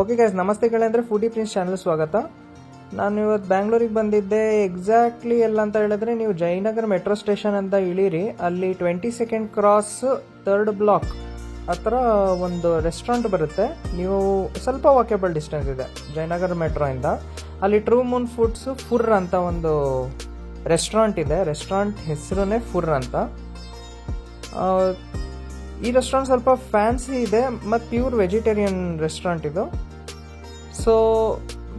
Okay guys, ನಮಸ್ತೆ ಗೆಳೆಯಂದ್ರೆ foodie prince channel ಸ್ವಾಗತ. ನಾನು ಇವತ್ತು ಬ್ಯಾಂಗ್ಳೂರಿಗೆ ಬಂದಿದ್ದೆ. ಎಕ್ಸಾಕ್ಟ್ಲಿ ಎಲ್ಲ ಅಂತ ಹೇಳಿದ್ರೆ, ನೀವು ಜಯನಗರ ಮೆಟ್ರೋ ಸ್ಟೇಷನ್ ಅಂತ ಇಳೀರಿ, ಅಲ್ಲಿ 22nd ಕ್ರಾಸ್ 3rd ಬ್ಲಾಕ್ ಹತ್ರ ಒಂದು ರೆಸ್ಟೋರೆಂಟ್ ಬರುತ್ತೆ. ನೀವು ಸ್ವಲ್ಪ ವಾಕೇಬಲ್ ಡಿಸ್ಟೆನ್ಸ್ ಇದೆ ಜಯನಗರ ಮೆಟ್ರೋ ಇಂದ. ಅಲ್ಲಿ ಟ್ರೂ ಮೂನ್ ಫುಡ್ಸ್ ಫುರ್ ಅಂತ ಒಂದು ರೆಸ್ಟೋರೆಂಟ್ ಇದೆ. ರೆಸ್ಟೋರೆಂಟ್ ಹೆಸರುನೇ ಫುರ್ ಅಂತ. ಈ ರೆಸ್ಟೋರೆಂಟ್ ಸ್ವಲ್ಪ ಫ್ಯಾನ್ಸಿ ಇದೆ ಮತ್ತು ಪ್ಯೂರ್ ವೆಜಿಟೇರಿಯನ್ ರೆಸ್ಟೋರೆಂಟ್ ಇದು. ಸೊ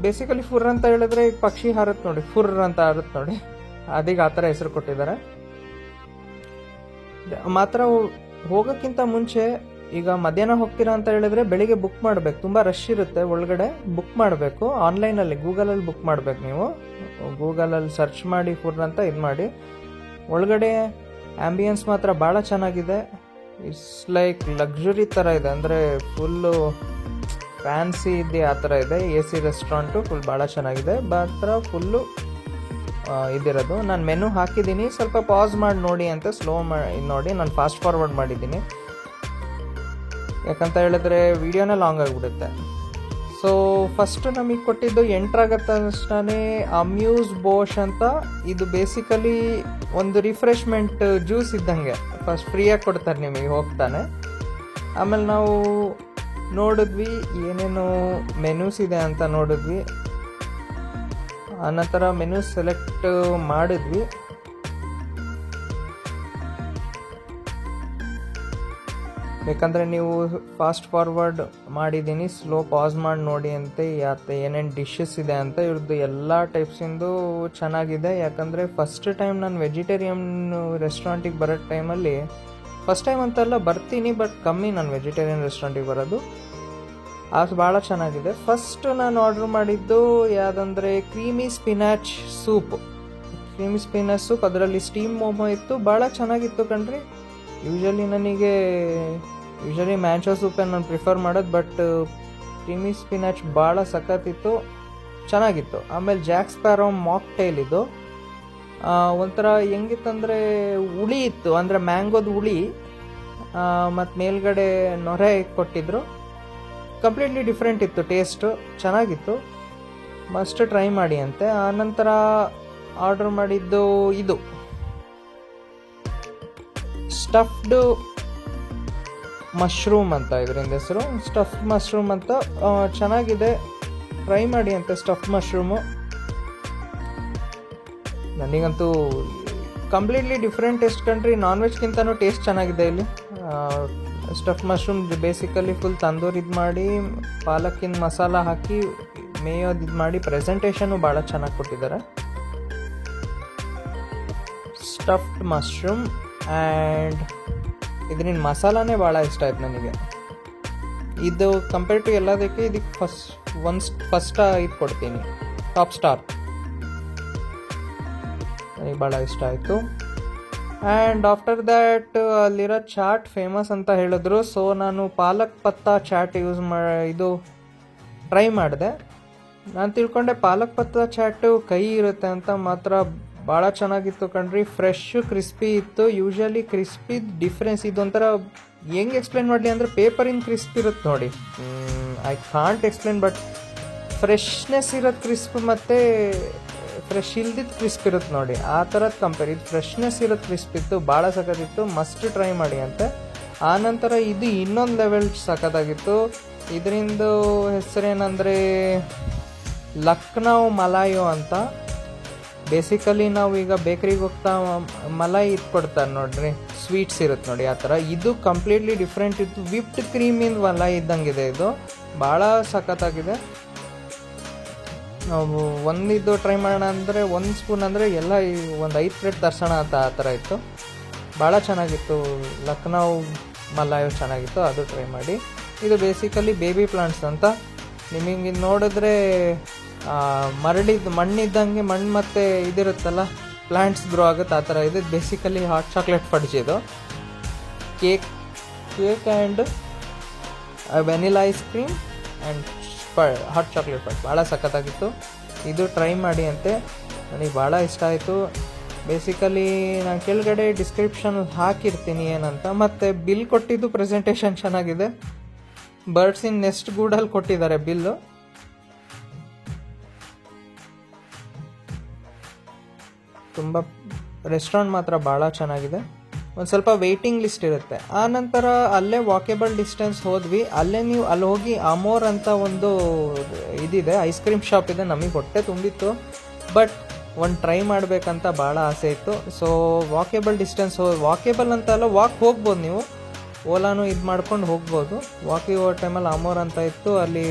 ಬೇಸಿಕಲಿ ಫುರ್ ಅಂತ ಹೇಳಿದ್ರೆ ಈಗ ಪಕ್ಷಿ ಹಾರತ್ ನೋಡಿ, ಫುರ್ ಅಂತ ಹಾರತ್ ನೋಡಿ, ಅದೀಗ ಆ ಥರ ಹೆಸರು ಕೊಟ್ಟಿದ್ದಾರೆ. ಮಾತ್ರ ಹೋಗೋಕ್ಕಿಂತ ಮುಂಚೆ, ಈಗ ಮಧ್ಯಾಹ್ನ ಹೋಗ್ತೀರಾ ಅಂತ ಹೇಳಿದ್ರೆ ಬೆಳಿಗ್ಗೆ ಬುಕ್ ಮಾಡಬೇಕು. ತುಂಬ ರಶ್ ಇರುತ್ತೆ ಒಳಗಡೆ, ಬುಕ್ ಮಾಡಬೇಕು ಆನ್ಲೈನಲ್ಲಿ, ಗೂಗಲಲ್ಲಿ ಬುಕ್ ಮಾಡಬೇಕು. ನೀವು ಗೂಗಲಲ್ಲಿ ಸರ್ಚ್ ಮಾಡಿ ಫುರ್ ಅಂತ ಇದು ಮಾಡಿ. ಒಳಗಡೆ ಆ್ಯಂಬಿಯನ್ಸ್ ಮಾತ್ರ ಭಾಳ ಚೆನ್ನಾಗಿದೆ. ಇಟ್ಸ್ ಲೈಕ್ ಲಕ್ಸುರಿ ಥರ ಇದೆ, ಅಂದರೆ ಫುಲ್ಲು ಫ್ಯಾನ್ಸಿ ಇದೆ, ಆ ಥರ ಇದೆ. AC ರೆಸ್ಟೋರೆಂಟು ಫುಲ್ ಭಾಳ ಚೆನ್ನಾಗಿದೆ. ಮಾತ್ರ ಫುಲ್ಲು ಇದಿರೋದು. ನಾನು ಮೆನು ಹಾಕಿದ್ದೀನಿ, ಸ್ವಲ್ಪ ಪಾಸ್ ಮಾಡಿ ನೋಡಿ ಅಂತ. ಸ್ಲೋ ಮಾಡಿ ನೋಡಿ, ನಾನು ಫಾಸ್ಟ್ ಫಾರ್ವರ್ಡ್ ಮಾಡಿದ್ದೀನಿ, ಯಾಕಂತ ಹೇಳಿದ್ರೆ ವಿಡಿಯೋನೇ ಲಾಂಗ್ ಆಗಿಬಿಡುತ್ತೆ. ಸೊ ಫಸ್ಟ್ ನಮಗೆ ಕೊಟ್ಟಿದ್ದು ಎಂಟ್ರಾಗತ್ತ ತಕ್ಷಣ ಅಮ್ಯೂಸ್ ಬೋಷ್ ಅಂತ. ಇದು ಬೇಸಿಕಲಿ ಒಂದು ರಿಫ್ರೆಶ್ಮೆಂಟ್ ಜ್ಯೂಸ್ ಇದ್ದಂಗೆ, ಫಸ್ಟ್ ಫ್ರೀಯಾಗಿ ಕೊಡ್ತಾರೆ ನಿಮಗೆ ಹೋಗ್ತಾನೆ. ಆಮೇಲೆ ನಾವು ನೋಡಿದ್ವಿ ಏನೇನು ಮೆನ್ಯೂಸ್ ಇದೆ ಅಂತ ನೋಡಿದ್ವಿ. ಆನಂತರ ಮೆನ್ಯೂಸ್ ಸೆಲೆಕ್ಟ್ ಮಾಡಿದ್ವಿ. ಬೇಕಂದರೆ ನೀವು ಫಾಸ್ಟ್ ಫಾರ್ವರ್ಡ್ ಮಾಡಿದ್ದೀನಿ, ಸ್ಲೋ ಪಾಸ್ ಮಾಡಿ ನೋಡಿ ಅಂತೆ ಏನೇನು ಡಿಶಸ್ ಇದೆ ಅಂತ. ಇವ್ರದ್ದು ಎಲ್ಲ ಟೈಪ್ಸಿಂದು ಚೆನ್ನಾಗಿದೆ. ಯಾಕಂದರೆ ಫಸ್ಟ್ ಟೈಮ್ ನಾನು ವೆಜಿಟೇರಿಯನ್ ರೆಸ್ಟೋರೆಂಟಿಗೆ ಬರೋ ಟೈಮಲ್ಲಿ, ಫಸ್ಟ್ ಟೈಮ್ ಅಂತೆಲ್ಲ ಬರ್ತೀನಿ, ಬಟ್ ಕಮ್ಮಿ ನಾನು ವೆಜಿಟೇರಿಯನ್ ರೆಸ್ಟೋರೆಂಟಿಗೆ ಬರೋದು. ಅದು ಭಾಳ ಚೆನ್ನಾಗಿದೆ. ಫಸ್ಟ್ ನಾನು ಆರ್ಡ್ರ್ ಮಾಡಿದ್ದು ಯಾವುದಂದರೆ creamy spinach soup. Creamy spinach soup, ಅದರಲ್ಲಿ ಸ್ಟೀಮ್ ಮೋಮೋ ಇತ್ತು, ಭಾಳ ಚೆನ್ನಾಗಿತ್ತು ಕಣ್ರಿ. ಯೂಶಲಿ ಮ್ಯಾಂಚೋ ಸೂಪನ್ನು ನಾನು ಪ್ರಿಫರ್ ಮಾಡೋದು, ಬಟ್ ಕ್ರೀಮಿ ಸ್ಪಿನಾಚ್ ಭಾಳ ಸಖತ್ತಿತ್ತು, ಚೆನ್ನಾಗಿತ್ತು. ಆಮೇಲೆ ಜಾಕ್ ಸ್ಪ್ಯಾರೋ ಮಾಕ್ಟೈಲ್, ಇದು ಒಂಥರ ಹೆಂಗಿತ್ತಂದರೆ ಹುಳಿ ಇತ್ತು, ಅಂದರೆ ಮ್ಯಾಂಗೋದು ಹುಳಿ, ಮತ್ತು ಮೇಲ್ಗಡೆ ನೊರೆ ಕೊಟ್ಟಿದ್ರು. ಕಂಪ್ಲೀಟ್ಲಿ ಡಿಫ್ರೆಂಟ್ ಇತ್ತು, ಟೇಸ್ಟು ಚೆನ್ನಾಗಿತ್ತು, ಮಸ್ಟ್ ಟ್ರೈ ಮಾಡಿ ಅಂತೆ. ಆನಂತರ ಆರ್ಡ್ರ್ ಮಾಡಿದ್ದು ಇದು ಸ್ಟಫ್ಡ್ ಮಶ್ರೂಮ್ ಅಂತ, ಇದರಿಂದ ಹೆಸರು ಸ್ಟಫ್ಡ್ ಮಶ್ರೂಮ್ ಅಂತ. ಚೆನ್ನಾಗಿದೆ, ಟ್ರೈ ಮಾಡಿ ಅಂತೆ ಸ್ಟಫ್ಡ್ ಮಶ್ರೂಮು. ನನಗಂತೂ ಕಂಪ್ಲೀಟ್ಲಿ ಡಿಫ್ರೆಂಟ್ ಟೇಸ್ಟ್ ಕಣ್ರಿ. ನಾನ್ ವೆಜ್ಗಿಂತನೂ ಟೇಸ್ಟ್ ಚೆನ್ನಾಗಿದೆ ಇಲ್ಲಿ. Stuff mushroom basically full tandoori ಇದು ಮಾಡಿ, ಪಾಲಕ್ಕಿನ ಮಸಾಲ ಹಾಕಿ ಮೇಯೋದು ಇದು ಮಾಡಿ, ಪ್ರೆಸೆಂಟೇಷನು ಭಾಳ ಚೆನ್ನಾಗಿ ಕೊಟ್ಟಿದ್ದಾರೆ. ಸ್ಟಫ್ಡ್ ಮಶ್ರೂಮ್ ಆ್ಯಂಡ್ ಇದರಿಂದ ಮಸಾಲಾನೇ ಭಾಳ ಇಷ್ಟ ಆಯ್ತು ನನಗೆ. ಇದು ಕಂಪೇರ್ ಟು ಎಲ್ಲದಕ್ಕೆ ಇದಕ್ಕೆ ಫಸ್ಟ್ ಇದು ಕೊಡ್ತೀನಿ, ಟಾಪ್ ಸ್ಟಾರ್. ನನಗೆ ಭಾಳ ಇಷ್ಟ ಆಯಿತು. ಆ್ಯಂಡ್ ಆಫ್ಟರ್ ದ್ಯಾಟ್ ಅಲ್ಲಿರೋ ಚಾಟ್ ಫೇಮಸ್ ಅಂತ ಹೇಳಿದ್ರು. ಸೊ ನಾನು ಪಾಲಕ್ ಪತ್ತಾ ಚಾಟ್ ಇದು ಟ್ರೈ ಮಾಡಿದೆ. ನಾನು ತಿಳ್ಕೊಂಡೆ ಪಾಲಕ್ ಪತ್ತಾ ಚಾಟು ಕೈ ಇರುತ್ತೆ ಅಂತ. ಮಾತ್ರ ಭಾಳ ಚೆನ್ನಾಗಿತ್ತು ಕಣ್ರಿ. ಫ್ರೆಶ್ಶು ಕ್ರಿಸ್ಪಿ ಇತ್ತು. ಯೂಶಲಿ ಕ್ರಿಸ್ಪಿ ಡಿಫ್ರೆನ್ಸ್ ಇದೊಂಥರ ಹೆಂಗೆ ಎಕ್ಸ್ಪ್ಲೇನ್ ಮಾಡಲಿ ಅಂದರೆ, ಪೇಪರಿನ ಕ್ರಿಸ್ಪ್ ಇರುತ್ತೆ ನೋಡಿ, I can't explain, but freshness ಇರೋದು ಕ್ರಿಸ್ಪ್ ಮತ್ತು ಫ್ರೆಶ್ ಇಲ್ದಿದ್ದು ಕ್ರಿಸ್ಪ್ ಇರುತ್ತೆ ನೋಡಿ, ಆ ಥರದ್ದು ಕಂಪೇರ್. ಇದು ಫ್ರೆಶ್ನೆಸ್ ಇರೋದು ಕ್ರಿಸ್ಪ್ ಇತ್ತು, ಭಾಳ ಸಖತ್ತಿತ್ತು, ಮಸ್ಟ್ ಟ್ರೈ ಮಾಡಿ ಅಂತೆ. ಆನಂತರ ಇದು ಇನ್ನೊಂದು ಲೆವೆಲ್ ಸಖತ್ತಾಗಿತ್ತು. ಇದರಿಂದ ಹೆಸರೇನೆಂದರೆ ಲಕ್ನೋ ಮಲಾಯೋ ಅಂತ. ಬೇಸಿಕಲಿ ನಾವು ಈಗ ಬೇಕ್ರಿಗೆ ಹೋಗ್ತಾ ಮಲಾಯಿ ಇದು ಕೊಡ್ತಾರೆ ನೋಡ್ರಿ, ಸ್ವೀಟ್ಸ್ ಇರುತ್ತೆ ನೋಡಿ, ಆ ಥರ. ಇದು ಕಂಪ್ಲೀಟ್ಲಿ ಡಿಫ್ರೆಂಟ್ ಇತ್ತು, ವಿಪ್ಡ್ ಕ್ರೀಮಿಂದ ಮಲಾಯಿ ಇದ್ದಂಗಿದೆ. ಇದು ಭಾಳ ಸಖತ್ತಾಗಿದೆ. ನಾವು ಒಂದಿದ್ದು ಟ್ರೈ ಮಾಡೋಣ ಅಂದರೆ 1 ಸ್ಪೂನ್ ಅಂದರೆ ಎಲ್ಲ ಒಂದು 5 ಪ್ಲೇಟ್ ತರ್ಸೋಣ ಅಂತ, ಆ ಥರ ಇತ್ತು. ಭಾಳ ಚೆನ್ನಾಗಿತ್ತು. ಲಕ್ನೋ ಮಲಾಯೋ ಚೆನ್ನಾಗಿತ್ತು, ಅದು ಟ್ರೈ ಮಾಡಿ. ಇದು ಬೇಸಿಕಲಿ ಬೇಬಿ ಪ್ಲಾಂಟ್ಸ್ ಅಂತ. ನಿಮಗೆ ನೋಡಿದ್ರೆ ಮಣ್ಣಿದ್ದಂಗೆ, ಮಣ್ಣು ಮತ್ತು ಇದಿರುತ್ತಲ್ಲ, ಪ್ಲಾಂಟ್ಸ್ ಗ್ರೋ ಆಗುತ್ತೆ, ಆ ಥರ. ಇದು ಬೇಸಿಕಲಿ ಹಾಟ್ ಚಾಕ್ಲೇಟ್ ಫಡ್ಜ್. ಇದು cake and vanilla ice cream and hot chocolate fudge ಭಾಳ ಸಖತ್ತಾಗಿತ್ತು. ಇದು ಟ್ರೈ ಮಾಡಿ ಅಂತೆ. ನನಗೆ ಭಾಳ ಇಷ್ಟ ಆಯಿತು. ಬೇಸಿಕಲಿ ನಾನು ಕೆಳಗಡೆ ಡಿಸ್ಕ್ರಿಪ್ಷನ್ ಹಾಕಿರ್ತೀನಿ ಏನಂತ. ಮತ್ತು ಬಿಲ್ ಕೊಟ್ಟಿದ್ದು ಪ್ರೆಸೆಂಟೇಷನ್ ಚೆನ್ನಾಗಿದೆ. ಬರ್ಡ್ಸ್ ಇನ್ ನೆಸ್ಟ್ ಗೂಡಲ್ಲಿ ಕೊಟ್ಟಿದ್ದಾರೆ ಬಿಲ್ಲು. ತುಂಬ ರೆಸ್ಟೋರೆಂಟ್ ಮಾತ್ರ ಭಾಳ ಚೆನ್ನಾಗಿದೆ. ಒಂದು ಸ್ವಲ್ಪ ವೆಯ್ಟಿಂಗ್ ಲಿಸ್ಟ್ ಇರುತ್ತೆ. ಆ ನಂತರ ಅಲ್ಲೇ ವಾಕೇಬಲ್ ಡಿಸ್ಟೆನ್ಸ್ ಹೋದ್ವಿ. ಅಲ್ಲೇ ನೀವು ಅಲ್ಲಿ ಹೋಗಿ ಅಮೋರ್ ಅಂತ ಒಂದು ಇದಿದೆ, ಐಸ್ ಕ್ರೀಮ್ ಶಾಪ್ ಇದೆ. ನಮಗೆ ಹೊಟ್ಟೆ ತುಂಬಿತ್ತು, ಬಟ್ ಒಂದು ಟ್ರೈ ಮಾಡಬೇಕಂತ ಭಾಳ ಆಸೆ ಇತ್ತು. ಸೊ ವಾಕೇಬಲ್ ಡಿಸ್ಟೆನ್ಸ್ ವಾಕೇಬಲ್ ಅಂತ ಅಲ್ಲ, ವಾಕ್ ಹೋಗ್ಬೋದು ನೀವು, ಓಲಾನು ಇದು ಮಾಡ್ಕೊಂಡು ಹೋಗ್ಬೋದು. ವಾಕಿಂಗ್ ಹೋಗೋ ಟೈಮಲ್ಲಿ ಅಮೋರ್ ಅಂತ ಇತ್ತು. ಅಲ್ಲಿ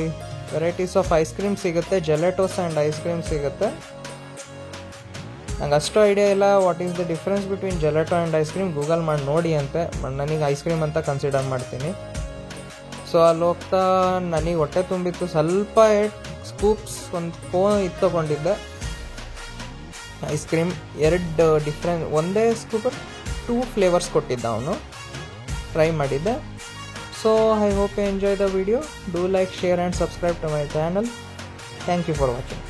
ವೆರೈಟೀಸ್ ಆಫ್ ಐಸ್ ಕ್ರೀಮ್ ಸಿಗುತ್ತೆ, ಜೆಲೆಟೋಸ್ ಆ್ಯಂಡ್ ಐಸ್ ಕ್ರೀಮ್ ಸಿಗುತ್ತೆ. ನಂಗೆ ಅಷ್ಟು ಐಡಿಯಾ ಇಲ್ಲ what is the difference between gelato and ice cream. Google ಮಾಡಿ ನೋಡಿ ಅಂತೆ. ನನಗೆ ಐಸ್ ಕ್ರೀಮ್ ಅಂತ ಕನ್ಸಿಡರ್ ಮಾಡ್ತೀನಿ. ಸೊ ಅಲ್ಲಿ ಹೋಗ್ತಾ ನನಗೆ ಹೊಟ್ಟೆ ತುಂಬಿತ್ತು. ಸ್ವಲ್ಪ ಸ್ಕೂಪ್ಸ್ ಒಂದು ಇದು ತೊಗೊಂಡಿದ್ದೆ ಐಸ್ ಕ್ರೀಮ್. 2 ಡಿಫ್ರೆಂಟ್, ಒಂದೇ ಸ್ಕೂಪ್ 2 ಫ್ಲೇವರ್ಸ್ ಕೊಟ್ಟಿದ್ದ ಅವನು. ಟ್ರೈ ಮಾಡಿದ್ದೆ. So I hope you enjoy the video. Do like, share and subscribe to my channel. Thank you for watching.